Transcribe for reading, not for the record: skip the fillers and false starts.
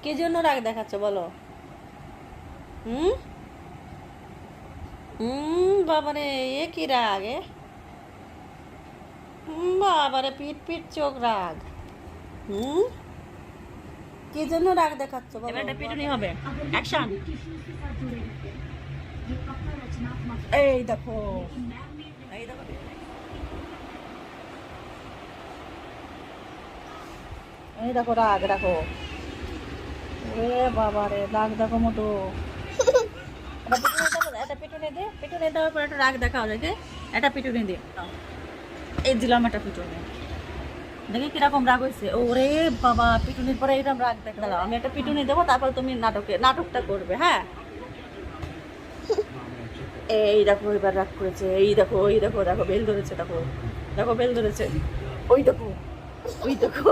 কি জন্য রাগ দেখাচ্ছ বলো? হুম বাবারে, এ কি রাগ এ? বাবারে, পিট পিট চোখ রাগ। হুম কি জন্য রাগ দেখাচ্ছ বলো? এবার একটা পিটুনি হবে। অ্যাকশন। এই দেখো, এই দেখো, এই দেখো রাগ দেখো। এ বাবা রে, রাগ দেখো মতো। একটা পিটুনি দে, পিটুনি দেওয়ার পর একটা রাগ দেখাও দেখে। একটা পিটুনি দে। এই দিলাম একটা পিটুনি। দেখি কিরকম রাগ হয়েছে। ওরে বাবা, পিটুনির পরে এরকম রাগ দেখা। আমি একটা পিটুনি দেবো, তারপর তুমি নাটকটা করবে, হ্যাঁ? এই দেখো এবার রাগ করেছে। এই দেখো, ওই দেখো, দেখো বেল ধরেছে, দেখো দেখো বেল ধরেছে। ওই দেখো, ওই দেখো।